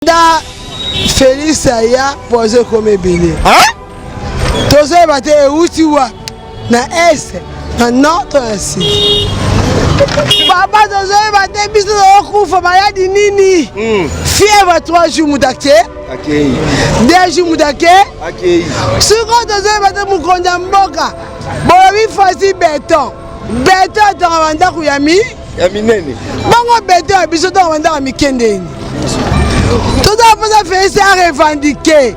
Da Félix Aya posé comme belé. Hein? Tous les bâtés Outiwa na est na nord ainsi. Papa tous les bâtés biso okufa maladi nini? Fièvre 3 jours mudake. Akei. 2 jours mudake. Akei. Siko tous les bâtés mukonda mboka. Bobi fasi béton. Béton dans wanda kuyami. Yami nene. Bongo béton biso dans wanda mikendeni. Tout ça pour faire ça revendiquer.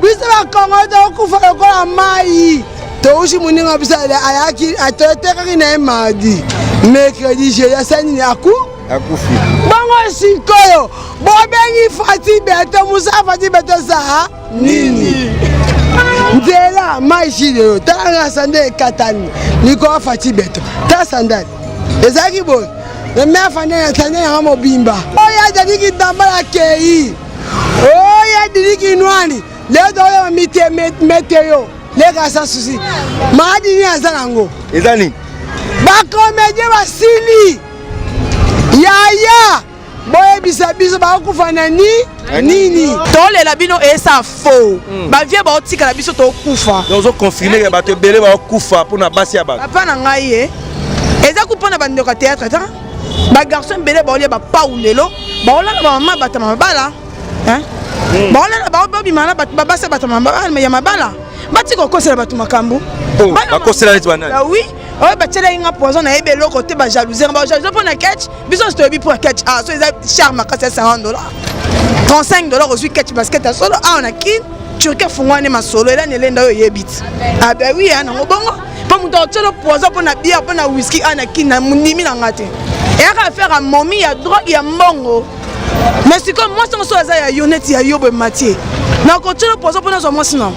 Bisa ba Congo do kufa ko amai. To ushi muninga bisa ayaki atoteka kina mardi. Mercredi je ya sani ni akufi. Bango sikoyo. Bo bengi fati beto musa fati beto sa nini. Ndela maishi de tanga sande katani. Niko fati beto. Ta sandali. Ezaki boy. Le maire fane tane ya mobimba. Oya dadiki dambala kei. Oya dadiki nwani. Le do yo mite meteo. Le gasa susi. Maadi ni azango. Ezani. Ba comédie basili. Yaya. Boye bisabiso ba kufana nini. Tole la bino esa faux. Ba vie ba otika la biso to kufa. Donc on confirmer que ba te belé ba kufa pour na basi ya ba. Papa na ngai e. Eza kupona ba ndeko théâtre ta. Ba garçon belé ba olia ba paulelo. Ba ola ba mama batama bala. Hein? Ba ola ba obi mala ba basa batama bala mais ya mabala. Bati ko kosela batu makambo. Ba kosela neti banani. Ah oui. Oh ba tela inga poison na ebe loko te ba jalousie ba jalousie pour na catch. Biso to bi pour catch. Ah so eza charme ka $50. $35 aussi catch basket à solo. Ah on a kin. Turquie fungwane masolo ela nelenda yo yebit. Ah bah oui hein ngo bongo. Pas muto tolo poison pour na bière pour na whisky ana kin na munimi na ngate. Et à faire un mommy ya drogue ya mbongo. Mais c'est comme moi sans ça ya yoneti ya yobe matier. Na ko tolo poison pour na zo moi sinon.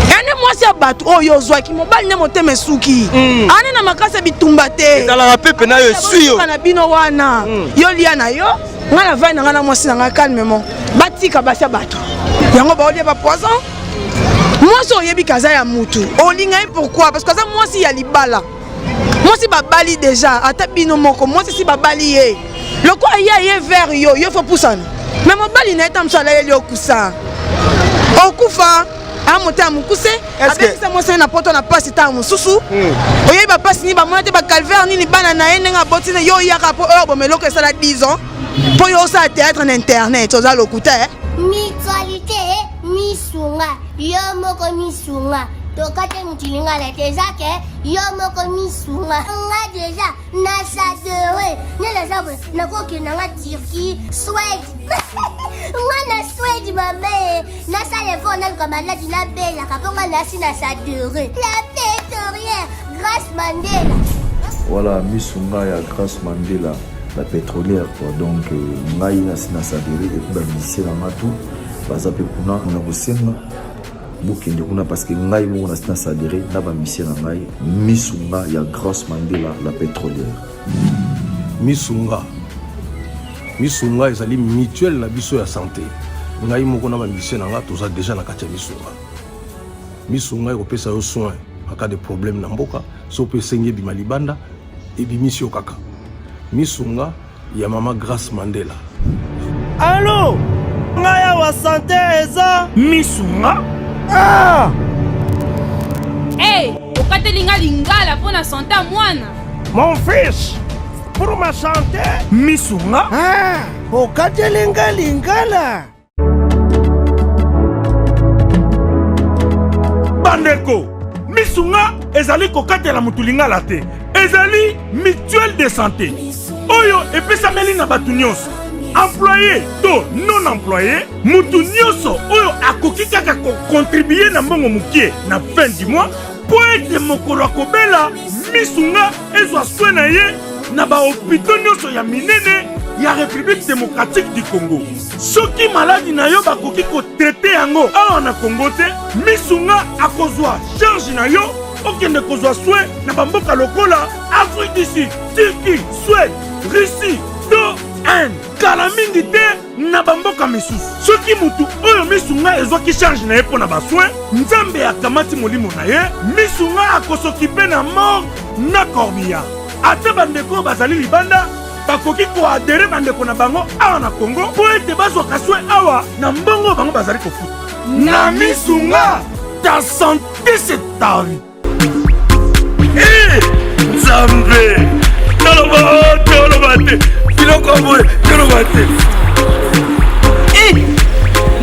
Ene moi si abatu oh yo zwa ki mobali ne moteme suki. Ani na makasa bitumba te. Dans la pepe na yo suyo. Na bino wana. Yo lia na yo. Nga na vai na nga na moi si na calmement. Batika basa batu. Yango ba olia ba poison. Moi so yebi kaza ya mutu. Olinga pourquoi? Parce que ça moi si ya libala. Moi si babali déjà ata bino moko moi si babali ye. Le quoi ya vers yo yo faut pousser. Mais mobali na etam so la yo kusa. Okufa amote mukuse avec ça moi c'est na poto na passe ta mususu. Oye ba passe ni ba monate ba calvaire ni bana na enga botine yo ya rapo bo meloko ça la 10 ans. Pour yo ça théâtre en internet ça lokuta. Mutualité misunga yo moko misunga tokate mutilinga la tezake yo moko misunga nga déjà na sadere ne la sabre na ko ke na Turquie Suède nga na Suède mame na sale fona comme la dina bella kaponga na sina sadere la pétrolière Grâce Mandela. Voilà misunga ya Grâce Mandela la pétrolière quoi donc ngai na sina sadere et puis ba lycée na matu baza pe kuna na kosenga bukende kuna parce que ngai mo na sina sadere na ba lycée na ngai misunga ya Grâce Mandela la pétrolière. Misunga ezali mutuelle na biso ya santé. Ngai moko na ba lycée na nga toza déjà na kati ya misunga ekopesa yo soin en cas de problème na mboka so pe sengi bi malibanda et bi mission kaka. Misunga ya mama Grâce Mandela. Allô? Ngaya wa santé eza misunga? Ah! Hey, okatelinga lingala pour la santé à mwana. Mon fils, pour ma santé, misunga? Ah! Okatelinga lingala. Bandeko, misunga ezali kokatela mutu lingala te. Ezali mutuelle de santé. Oyo epesangeli na batu nyonso. Employé to non employé, mutu nyonso oyo akoki kaka contribuer na mbongo mukie na fin du mois pour être mokolo akobela misunga ezwa soin na ye na ba hôpitaux nyonso ya minene ya République démocratique du Congo. Soki maladi na yo bakoki ko traiter yango awa na Congo te, misunga akozwa charge na yo okende kozwa soin na bamboka lokola Afrique du Sud, Turquie, Suède, Russie, to Inde. Kala mingi te na bamboka misusu. Soki mutu oyo misunga ezwaki charge na ye pona ba soin, nzambe akamati molimo na ye, misunga akosokipe na mort na corbillard. Ate bandeko bazali libanda, bakoki koadere bandeko na bango awa na Congo po ete bazwaka soin awa na mbongo bango bazali kofuta na misunga. Ta santé c'est ta vie. Nzambe toloba te biloko boye toloba te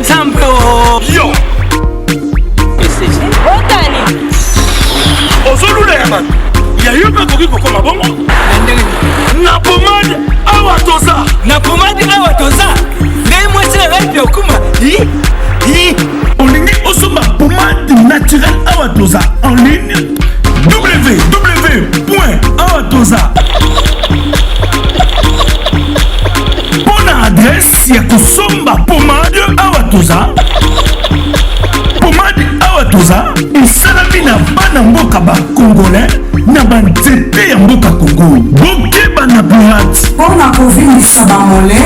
Nzambe yo otani ozolula ya bato ya yo mpe koki kokoma bongo na pomade awa toza ngai mwasi na ngai okuma olingi osomba pomade naturelle awa toza en ligne www.awatoza pona adresse ya kosomba pomade awatoza. Pomade awatoza esalami na bana mboka bakongolais na banzete ya mboka Congo. Bokeba na pirate mpona kovingisa bamole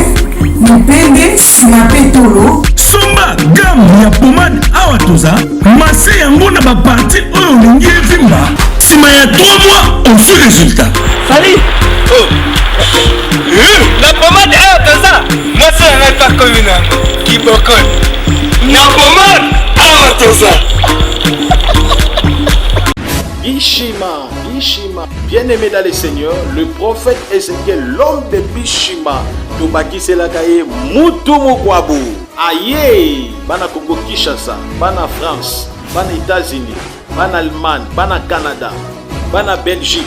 mipende nsima mpe tolo. somba gamme ya pomade awatoza mase yango na baparti oyo olingi evimba nsima ya 3 mois osu résultat. Salut. La pommade awatoza mwasi na ngai pakomi nango kibokoni na pommade awatoza. Bishima, bien-aimé dans le Seigneur, le prophète Ézéchiel, l'homme de Bishima, Tobaki Selakaye, Moutoumou Kwabu, aïe, Bana Congo Kinshasa, Bana France, Bana États-Unis, Bana Allemagne, Bana Canada, Bana Belgique,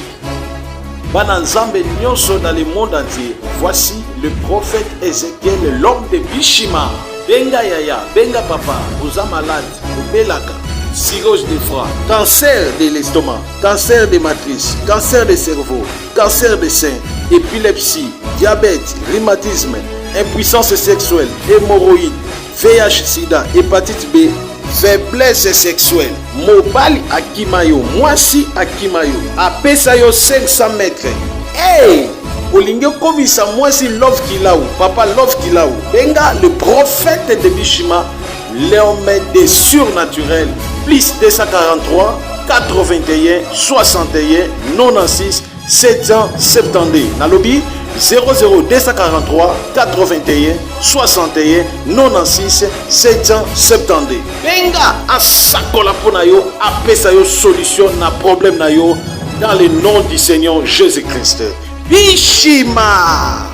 Bana Nzambe Nyonso dans le monde entier. Voici le prophète Ézéchiel, l'homme de Bishima. Benga Yaya, Benga Papa, vous êtes malade, vous belaka. Cirrhose de foie, cancer de l'estomac, cancer de matrice, cancer de cerveau, cancer de sein, épilepsie, diabète, rhumatisme, impuissance sexuelle, hémorroïdes, VIH/SIDA, hépatite B, faiblesse sexuelle, mobali akimayo, mwasi akimayo, apesayo 500 mètres. Hey! Olingo komisa mwasi love kilaou, papa love kilaou. Benga le prophète de Bishima, l'homme des surnaturels. Plus 243 81 61 96 772. Nalobi 00243 81 61 96 772. Benga asakola pona yo, apesa yo solution na problème na yo dans le nom du Seigneur Jésus-Christ. Bishima.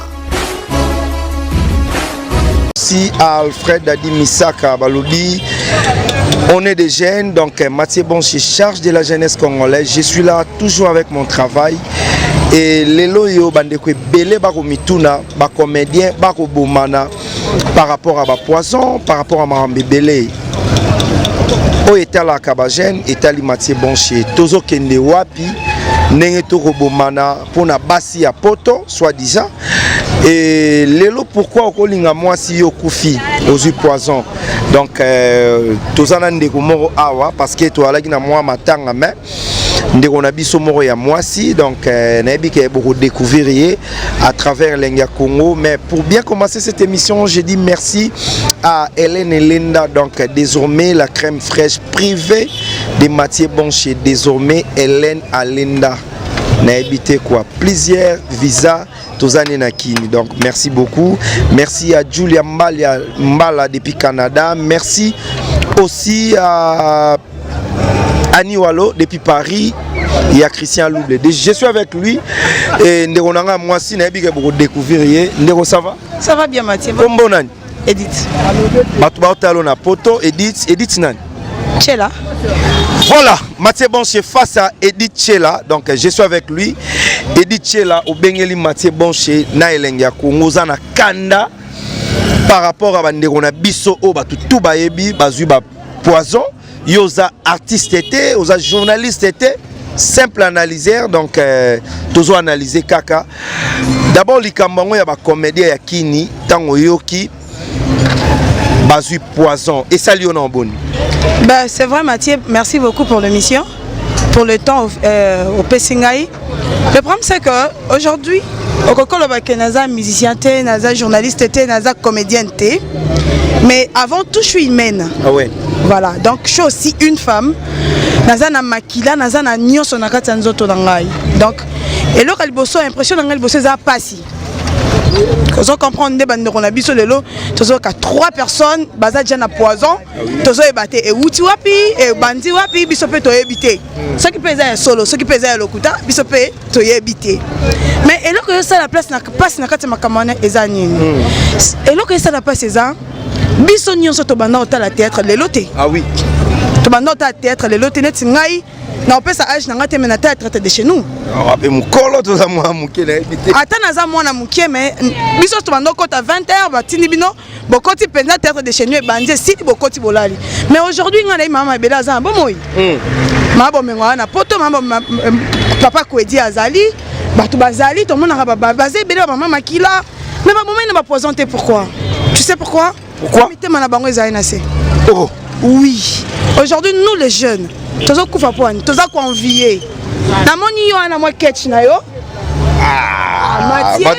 Merci à Alfred Dadi Misaka Balobi. On est des jeunes, donc Mathieu Bonche charge de la jeunesse congolaise. Je suis là toujours avec mon travail. Et les loyaux, bandeko belé bako mituna, ba comédien, bako bomana par rapport à ba poison, par rapport à Marambe belé. O eta la kabajen, eta li Mathieu Bonche, tozo kende wapi, nenge toko bomana pona basi ya poto, soi-disant. Et lelo pourquoi okolinga moi si yo kufi ozu poison. Donc tozana ndeko moko awa parce que to alaki na moi matanga mais ndeko na biso moko ya mwasi donc nayebi ke beaucoup découvrir à travers l'Enga Congo. Mais pour bien commencer cette émission, je dis merci à Hélène et Linda, donc désormais la crème fraîche privée de Mathieu Bonche, désormais Hélène à Linda. Nahabité quoi, plusieurs visas Tozane Nakini. Donc merci beaucoup. Merci à Julia Mbala depuis Canada. Merci aussi à Annie Wallo depuis Paris. Il y a Christian Louble. Je suis avec lui et Ndegonanga moi aussi nahabika beaucoup découvrir. Ndego ça va? Ça va bien Mathieu. Bon nani? Edith. Batouba talo na poto Edith nani? Chela. Voilà, Mathieu Bonche face à Edith Chela. Donc je suis avec lui. Edith Chela au Bengeli Mathieu Bonche na elenga Congo na kanda par rapport à bandekona biso o batu tout bayebi bazui ba poison. Yoza artiste était, yoza journaliste était, simple analyseur donc tozo analyser kaka. D'abord likambango ya ba comédien ya kini tango yoki bazui poison et ça lion en bonne. Ben, c'est vrai Mathieu, merci beaucoup pour l'émission, pour le temps au Pessingaï. Le problème c'est qu'aujourd'hui, au Kokolo Bakenaza musicien, naza journaliste, naza comédienne, mais avant tout je suis humaine. Ah ouais. Voilà, donc je suis aussi une femme. Naza na makila, naza na nyonso na kati nzoto nangai. Donc, et là il bosso impression nangai bosso za passi. Tozo comprendre des bandes qu'on a biso lelo, tozo ka 3 personnes baza déjà na poison, tozo ebate e wuti wapi e bandi wapi biso pe to ebité. Ce qui pèse solo, ce qui pèse lokuta, biso pe to ebité. Mais eloko yo ça la place na passe na kati makamana ezanini. Eloko yo ça la place eza biso nyonso to banda otala théâtre lelo te. Ah oui. To banda otala théâtre lelo te net ngai. Na opesa âge na ngate mena théâtre de chez nous. Ape mukolo to za mwa muke na ebité. Ata naza mwana muke mais biso to banda kota 20h ba tindi bino bokoti penza théâtre de chez nous e banje siti bokoti bolali. Mais aujourd'hui ngana mama bela za bon moi. Mabo mengo na poto mabo papa kwedi azali batu bazali to mona ba bazé bela mama makila mais ba moment na ba poisonner pourquoi? Tu sais pourquoi? Pourquoi? Comité mana bango ezali na se. Oh. Oui. Aujourd'hui nous les jeunes tozo kufa poani toza ko envier na moni yo na moi catch na yo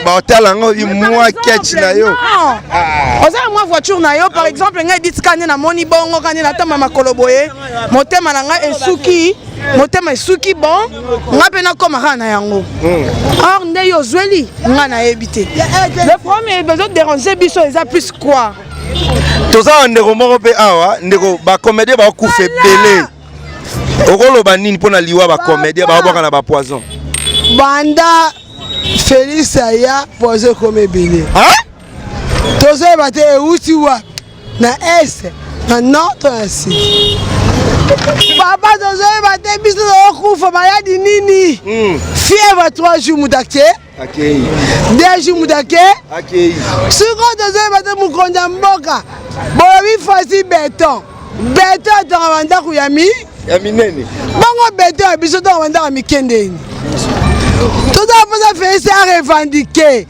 ba hotel ngo bi moi catch na yo oza moi voiture na yo par exemple ngai dit kane na moni bongo kane na tama makolo boye motema na ngai esuki motema esuki bon ngape na koma na yango or nde yo zweli nga na ebité le premier besoin de déranger biso eza plus quoi toza ndeko moko pe awa ndeko ba comédie ba kufa belé okoloba nini pona liwa ba comédie ba boka na ba poison banda Félix aya poison comme belé tozo ebate euti wa na est na nord ainsi papa tozo ebate biso okufa maladi nini fièvre 3 jours mudake akei 2 jours mudake akei siko tozo ebate mukonja mboka bobi fasi béton béton to wanda kuyami ya minene bongo béton biso to wanda mikendeni toza poza Félix a revendiqué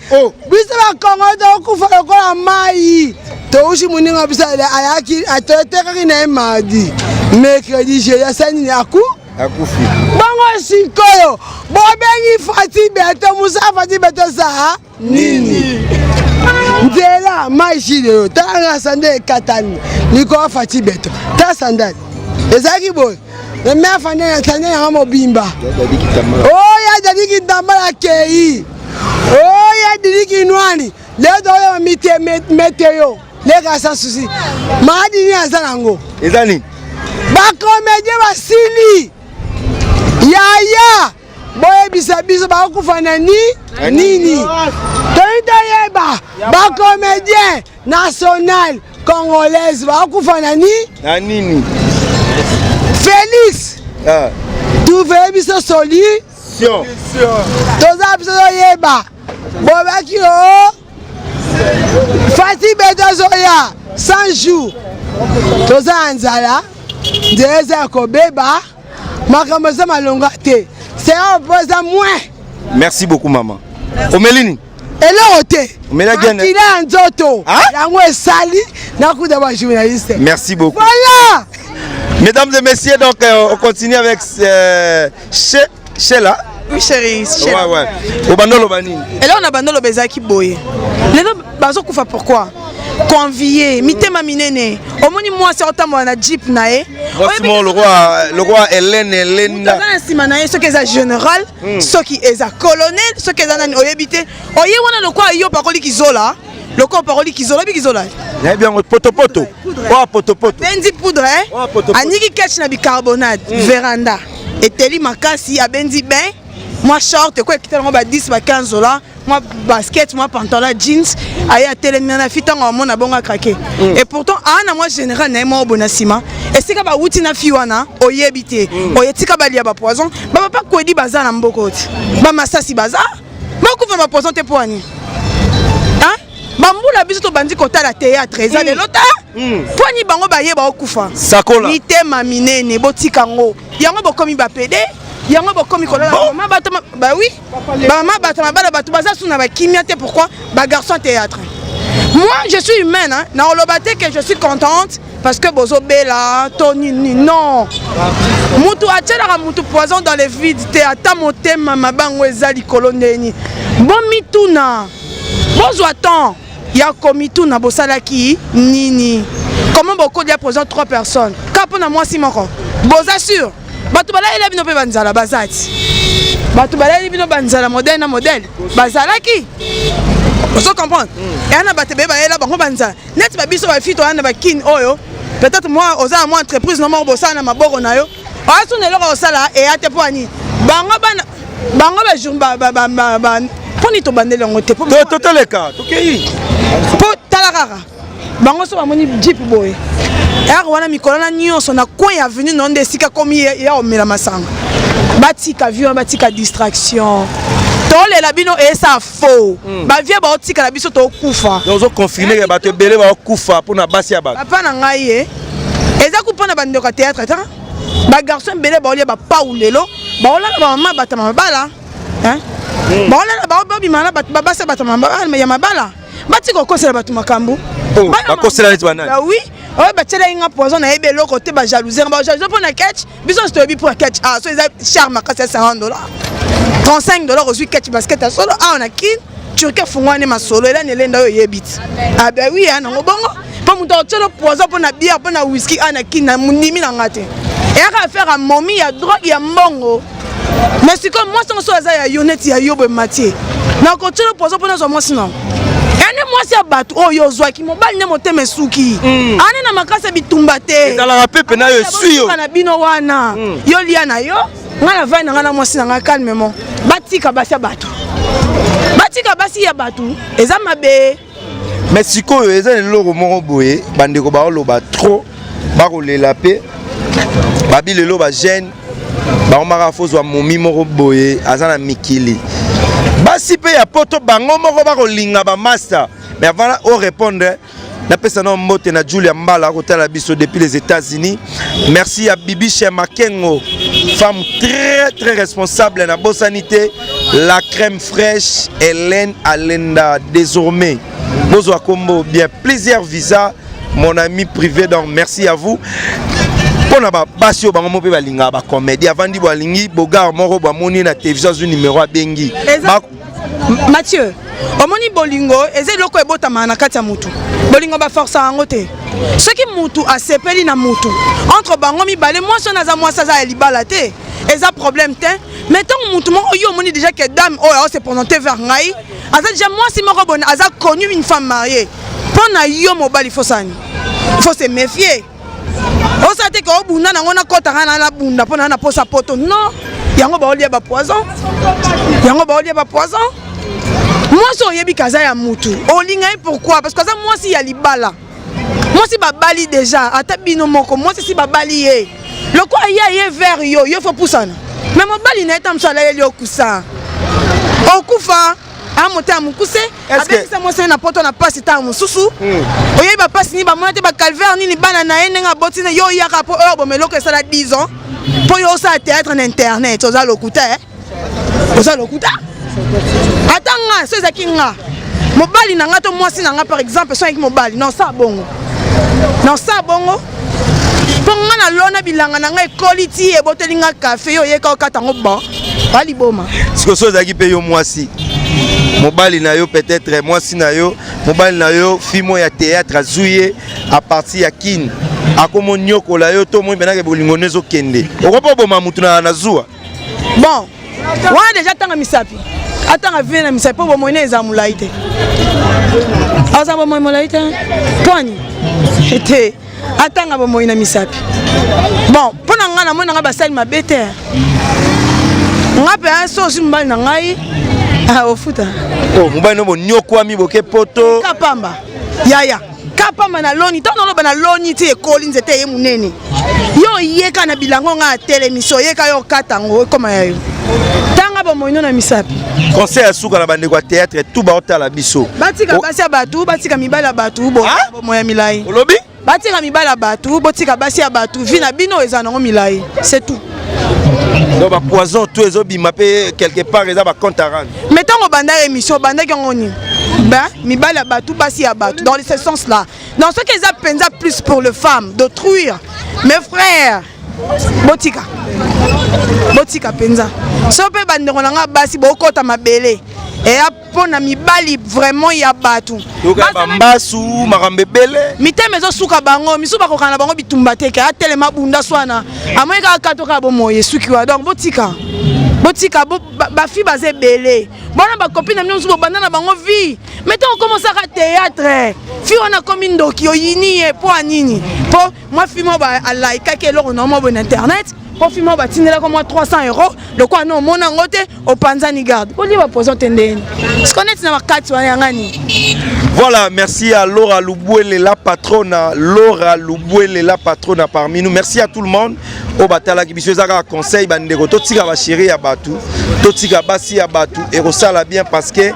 biso ba Congo to kufa lokola mai touchi muninga biso ayaki atotekaki na mardi mercredi jeudi asani ni akufi bongo sikoyo bobengi fati beto musa fati beto sa nini nzela mai shile tanga sande katani liko fati beto ta sandali ezaki boy le mère fane tande ya mobimba ya dadiki tambala kei ya dadiki nwani le do yo mite meteo le ga sans souci maadi ni azanango ezani ba comédien basili yaya boye biso ba kufa na nini toyita yeba ba comédien national congolaise ba kufa na nini Félix tu veux biso solution toza biso yeba boba ki o Fati beto zoya 100 jours toza anzala ndeza kobeba makambo za malonga te c'est un posa moins. Merci beaucoup maman omelini eloko te omela gene akila nzoto yango esali nakuda ba journaliste. Merci beaucoup. Voilà. Mesdames et messieurs, donc on continue avec Sheila. Oui chérie, Sheila. Ouais. Au bandolo banini. Et là on a bandolo bezaki boye. Les deux bazo kufa pourquoi? Convier, mitema minene. Omoni moi c'est autant moi na jeep nae. Franchement le roi Hélène. Dans un simanae ce qui est général, ce qui est colonel, ce qui est nani oyebité. Oye wana le quoi yo paroli kizola. Le corps paroli kizola bikizola. Eh bien poto. Oh poto. Benzi poudre aniki catch na bicarbonate véranda. Et teli makasi a benzi ben. Moi short quoi quitter moi ba 10 ba 15 dollars. Moi basket, moi pantalon jeans, aïe à télé na fitanga mon abonga craqué. Et pourtant ana moi général na mo bonasima. Et c'est ka ba wuti na fiwana oyebité. Oyetika ba lia ba poison. Ba papa ko di bazar na mbokoti. Ba masasi bazar. Ba ko fa ba poison te poani. Hein? Bambula biso to bandi kota la théâtre eza le lota. Poani bango ba yeba okufa. Sakola. Mitema minene botikango. Yango bokomi ba PD. Yango bokomi kola mama bato bah oui mama bato mabala bato baza suna ba kimia te pourquoi ba garçon théâtre. Moi je suis humaine hein na olobate que je suis contente parce que bozo bela toni non mutu atela mutu poison dans les vides te ata motema mabango ezali kolondeni bon mituna bozo attend ya komituna bosalaki nini comment beaucoup de présent 3 personnes kapona moi si moko boza sûr bato bala ela bino pe banzala bazati bato bala bino banzala modèle na modèle bazalaki Vous comprenez? Et on a battu bébé là bango banza. Net ba biso ba fito ana ba kin oyo. Peut-être moi aux moi entreprise non mo bossa na maboko na yo. O asu ne loko osala et ate po ani. Bango ba jumba ba poni to bandele ngote po. To teleka, to kei. Po talakaka. Bango so ba moni jeep boy. Et wana mikolo na nyonso na coin ya venu non de sika komi ya omela masanga. Batika vieux batika distraction. Tole la bino et ça faux. Ba vieux ba otika la biso to kufa. Nous avons confirmé que bato belé ba kufa pour na basi ya ba. Papa na ngai e. Eza ku pona bando ka théâtre ta. Ba garçon belé ba olia ba paulelo. Ba ola ba mama bata mabala. Hein? Ba ola ba bimana ba basa bata mabala mais ya mabala. Batiko kosela batu makambu. Ba kosela neti banana. Ah oui. Oh bah tchela inga poison na ebelo côté ba jalousie ba jalousie pour na catch biso to bi pour catch ah so ils charme ka $50 $35 aussi catch basket à solo ah on a kin turquie fungwane ma solo ela ne lenda yo yebit ah bah oui hein ngo bongo pas muto tchela poison pour na bière pour na whisky ah na kin na munimi na ngate et aka faire à momi ya drogue ya mbongo mais c'est comme moi sans so za ya yoneti ya yobo matier na ko tchela poison pour na so moi sinon moi c'est bateau oh yo zwa ki mobali ne moteme suki ani na makasa bitumba te dans la pepe na yo suyo na bino wana yo lia na yo ngala vai na ngala mwasi na calmement batika basi ya bateau batika basi ya bateau eza mabe mais sikoyo eza lelo moko boye bandeko ba loba trop ba kolela pe babi lelo ba jeune ba mara fozwa momi moko boye azana mikili basi pe ya poto bango moko ba kolinga ba master mais avant de répondre na pesa na mbote na Julia Mbala kotala biso depuis les États-Unis. Merci à Bibi Makengo, femme très responsable na Bossanité, la crème fraîche Hélène Alenda désormais. Bozo Kombo bien plusieurs visas mon ami privé donc merci à vous. Pona ba basio bango mo pe balinga ba comédie avant di balingi bogar moko ba moni na télévision numéro bengi. Mathieu omoni bolingo eze loko ebotama na kati ya mutu bolingo ba force yango te soki mutu asepeli na mutu entre bango mibale mwasi naza mwasi aza ya libala te eza problème te mais tant mutu moko yo omoni déjà que dame oyo se présenter vers ngai aza déjà mwasi moko bon aza connu une femme mariée pona yo mobali fosani faut se méfier osa te ko bunda na ngona kota kana na bunda pona na posa poto non yango ba olia ba poison moi so yebi kaza ya mutu olinga pourquoi parce que ça moi si ya libala moi si babali déjà ata bino moko moi si babali ye le quoi ye vers yo faut poussana mais mobali na eta msala ye okusa okufa amote amukuse avec ça moi c'est na poto na passe ta mususu oyebi ba passe ni ba monate ba calvaire ni bana na ene nga botina yo yaka po bo meloko ça 10 ans pour yo ça théâtre na internet oza lokuta atanga so ezaki nga mobali na nga to mwasi na nga par exemple so avec mobali non ça bongo po nga na lona bilanga na nga ekoliti eboteli nga café yo yeka okata ngo bon bali boma siko so ezaki pe yo mwasi mobali na yo peut-être mwasi na yo mobali na yo fimo ya théâtre azuye à partir ya kin akomo nyoko la yo to mo benaka bolingo nezo kende okopo boma mutu na zuwa bon wana déjà tanga misapi atanga vient na misapi po moine eza mulai te aza bo moine mulai te poni ete atanga bo moine misapi bon pona nga na mona nga basali mabete nga pe aso si mbali na ngai ofuta mobali no bo nyoko ami boke poto kapamba yaya kapamba na loni to no na loni ti ekoli nzete ye munene yo yeka na bilango nga telemission yeka yo katango koma yayo tanga ba moino na misapi conseil à suka na bande kwa théâtre tout ba otala biso batika basi batu batika mibala batu bo moya milai olobi batika mibala batu botika basi batu vina bino eza nango milai c'est tout donc ba poison tout ezobima pe quelque part eza ba compte à rendre mettons banda émission banda ngoni ben mibala batu basi batu dans ce sens là dans ce qu'ils appellent plus pour le femme d'autruire mes frères botika penza so pe bandeko nanga basi bokota mabele et apona mibali vraiment ya batu yoka mbasu makambe bele miteme zo suka bango misuba kokana bango bitumba te ka telema bunda swana amoyeka katoka bomoye suki wa donc botika botika bafi baze belé bona ba copine na mino banda na bango vie mais tant on commence à théâtre fi on a comme ndoki oyini e po anini po moi fi mo ba like ke lo na mo bon internet po fi mo ba tinela comme 300 €, le quoi non mon ngote au panzani garde ko li ba poison tendeni ce connaître na makati wa ngani. Voilà, merci à Laura Loubouele, la patronne. Laura Loubouele, la patronne parmi nous. Merci à tout le monde. Au batala qui bisous à conseil bandego. Totika va chéri à Batu, Totika basi à Batu. Et ça la bien parce que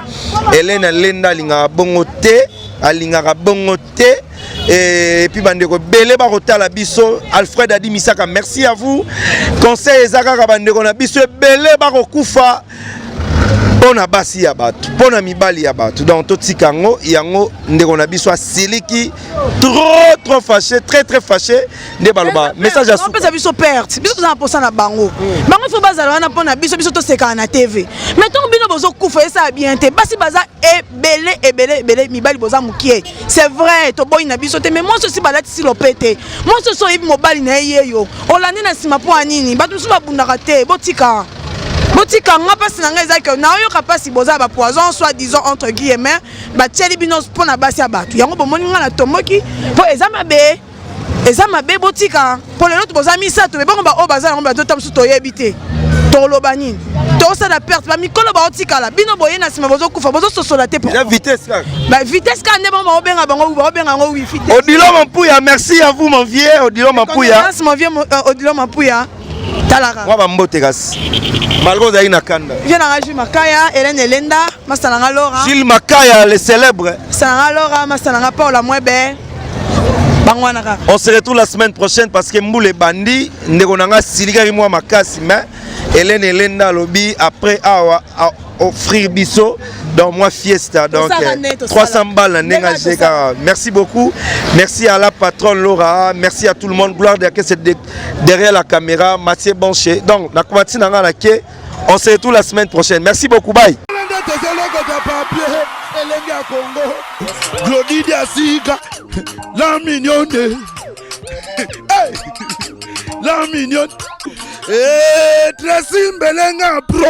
Hélène Lenda linga bongote, alinga bongote. Et puis bandego belé barota la biso. Alfred a dit Misaka. Merci à vous. Conseil Zaka bandego na biso belé barokufa. Pona basi ya batu, pona mibali ya batu. Donc totika ngo yango ndeko na biso siliki trop fâché, très fâché nde baloba. Message à sou. On peut biso perte. Biso za posa na bango. Bango faut bazala na pona biso to seka na TV. Mais ton bino bozo kufa ça bien te. Basi baza ebele mibali boza mukie. C'est vrai, to boy na biso te mais moi ceci balati si lopete. Moi ce so ibi mobali na yeyo. Olandi na sima po anini. Batu so babundaka te, botika. Botika nga pasi na nga ezaki na oyo kapasi boza ba poison soit disons entre guillemets ba tcheli binos pona basi ya batu yango bomoni nga na tomoki po eza mabe botika po lelo to boza misato be bongo ba o baza yango ba to tamsu to yebite to lobani to sa la perte ba mikolo ba otika la bino boye na sima bozo kufa bozo sosola te pour la vitesse ka ba vitesse ka ne bongo obenga bango obenga ngo wifi Odilo Mampuya, merci à vous mon vieux Odilo Mampuya. Merci mon vieux Odilo Mampuya. Talaka. Wa bambote kasi. Malgré Zaï Nakanda. Viens dans Gilles Makaya, Hélène Lenda, Masalanga Laura. Gilles Makaya, le célèbre. Masalanga Laura, Masalanga Paula Mwebe. On se retrouve la semaine prochaine parce que Mboule Bandi, Ndegonanga Siligari Mwa Makasi, mais Hélène Lenda Lobby après à offrir Bisso dans moi fiesta donc 300 balles merci beaucoup, merci à la patronne Laura, merci à tout le monde, gloire de c'est derrière la caméra Mathieu Bonché donc la combattie on se retrouve la semaine prochaine, merci beaucoup, bye. La mignonne, la mignonne. Tracy Mbelenga bro.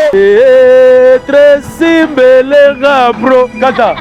Tracy Mbelenga bro. Kata.